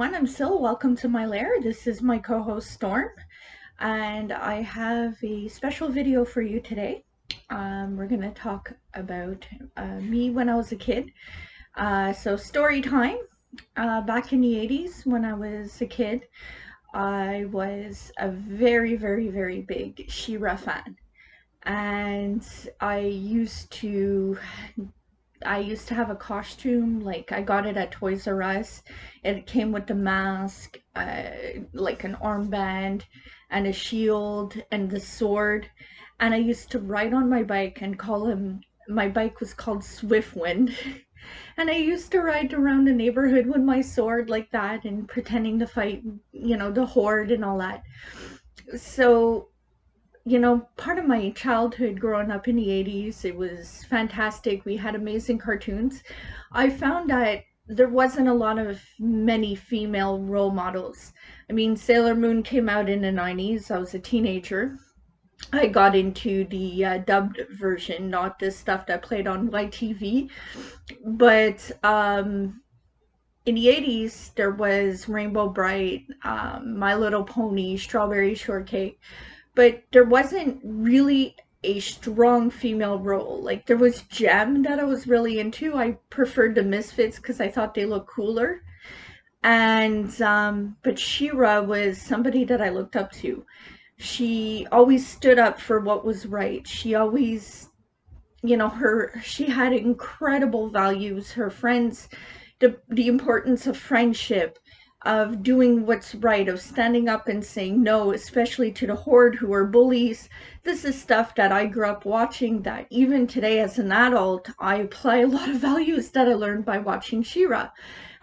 everyone. I'm Syl. Welcome to my lair. This is my co-host Storm, and I have a special video for you today. We're going to talk about me when I was a kid. So story time. Back in the 80s when I was a kid, I was a very, very, very big Shera fan. And I used to have a costume, like I got it at Toys R Us. It came with the mask, like an armband and a shield and the sword. And I used to ride on my bike and my bike was called Swiftwind. And I used to ride around the neighborhood with my sword like that and pretending to fight, the horde and all that. So part of my childhood growing up in the 80s, it was fantastic. We had amazing cartoons. I found that there wasn't a lot of many female role models. I mean, Sailor Moon came out in the 90s. I was a teenager. I got into the dubbed version, not the stuff that played on YTV. But in the 80s, there was Rainbow Bright, My Little Pony, Strawberry Shortcake, but there wasn't really a strong female role. Like there was Gem that I was really into. I preferred the Misfits because I thought they looked cooler. And but Shira was somebody that I looked up to. She always stood up for what was right. She always, she had incredible values. Her friends, the importance of friendship, of doing what's right, of standing up and saying no, especially to the horde who are bullies. This is stuff that I grew up watching, that even today as an adult, I apply a lot of values that I learned by watching Shira.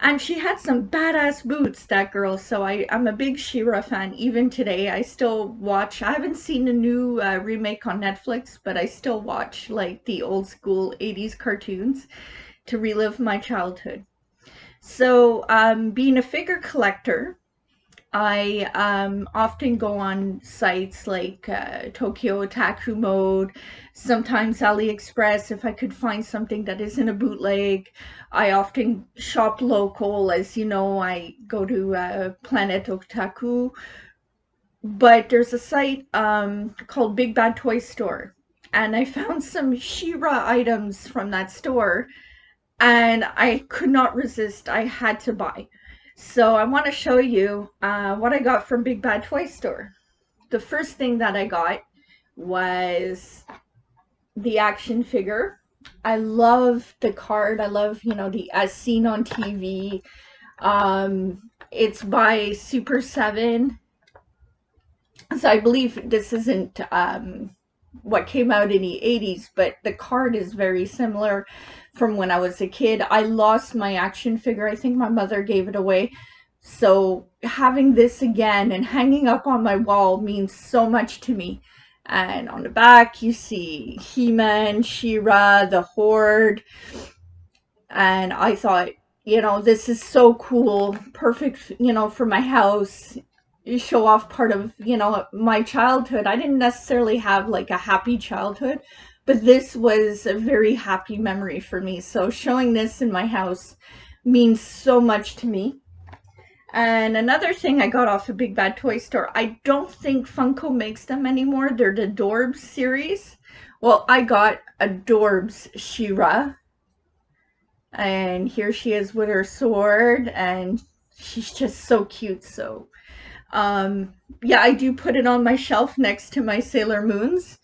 And she had some badass boots, that girl. So I'm a big Shira fan. Even today, I still watch. I haven't seen the new remake on Netflix, but I still watch like the old school 80s cartoons to relive my childhood. So, being a figure collector, I often go on sites like Tokyo Otaku Mode, sometimes AliExpress if I could find something that isn't a bootleg. I often shop local, as you know, I go to Planet Otaku. But there's a site called Big Bad Toy Store, and I found some Shira items from that store and I could not resist. I had to buy. So I want to show you what I got from Big Bad Toy Store. The first thing that I got was the action figure. I love the card. I love, the as seen on TV. It's by Super 7. So I believe this isn't what came out in the 80s, but the card is very similar from when I was a kid. I lost my action figure. I think my mother gave it away. So having this again and hanging up on my wall means so much to me. And on the back, you see He-Man, She-Ra, the Horde. And I thought, this is so cool. Perfect, for my house. Show off part of, my childhood. I didn't necessarily have like a happy childhood, but this was a very happy memory for me. So showing this in my house means so much to me. And another thing I got off a Big Bad Toy Store, I don't think Funko makes them anymore. They're the Dorbs series. Well, I got a Dorbs She-Ra. And here she is with her sword, and she's just so cute. So yeah, I do put it on my shelf next to my Sailor Moons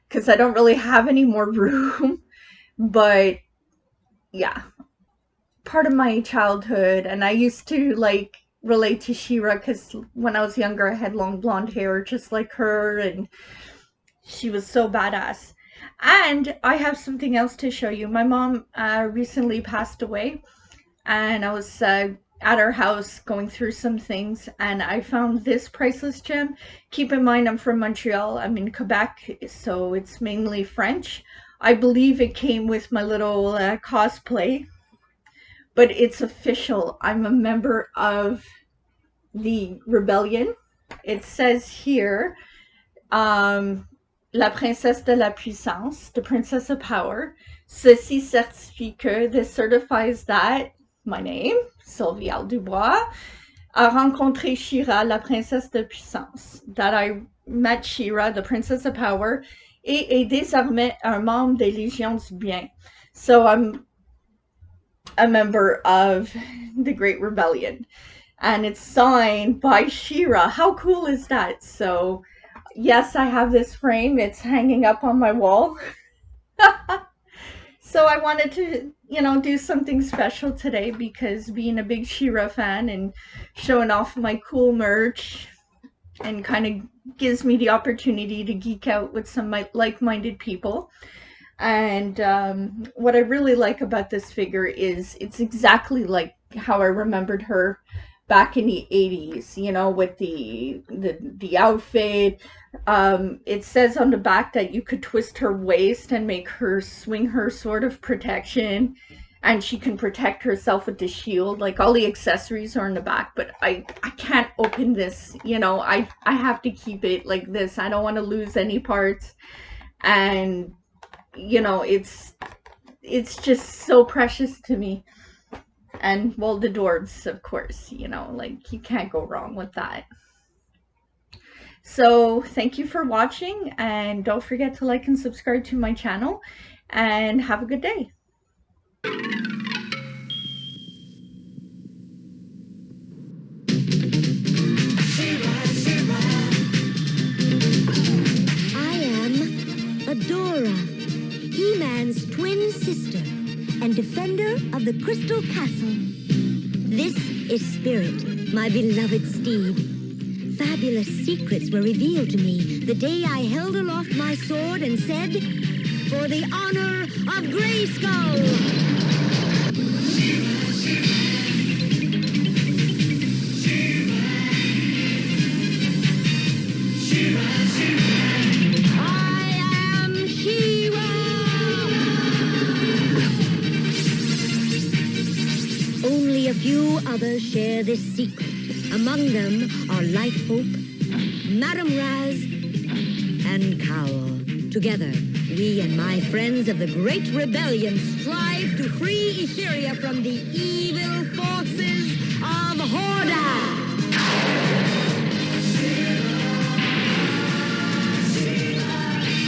because I don't really have any more room. But yeah, part of my childhood, and I used to like relate to Shira because when I was younger, I had long blonde hair just like her, and she was so badass. And I have something else to show you. My mom recently passed away, and I was at our house going through some things, and I found this priceless gem. Keep in mind, I'm from Montreal. I'm in Quebec, so it's mainly French. I believe it came with my little cosplay, but it's official. I'm a member of the rebellion. It says here, La Princesse de la Puissance, the Princess of Power. Ceci certifie que, this certifies that my name, Sylvia Dubois, a rencontré Shera, la princesse de puissance. That I met Shera, the princess of power, et est désormais un membre des Légions du Bien. So I'm a member of the Great Rebellion. And it's signed by Shera. How cool is that? So, yes, I have this frame. It's hanging up on my wall. So I wanted to, do something special today because being a big Shera fan and showing off my cool merch and kind of gives me the opportunity to geek out with some like-minded people. And what I really like about this figure is it's exactly like how I remembered her back in the 80s, with the outfit. It says on the back that you could twist her waist and make her swing her sword of protection, and she can protect herself with the shield. Like, all the accessories are in the back, but I can't open this, I have to keep it like this. I don't want to lose any parts. And it's just so precious to me. And, well, the dwarves, of course, like, you can't go wrong with that. So thank you for watching, and don't forget to like and subscribe to my channel, and have a good day. I am Adora, He-Man's twin sister and defender of the Crystal Castle. This is Spirit, my beloved steed. Fabulous secrets were revealed to me the day I held aloft my sword and said, "For the honor of Grayskull!" Only a few others share this secret. Among them are Light Hope, Madame Raz, and Cowl. Together, we and my friends of the Great Rebellion strive to free Etheria from the evil forces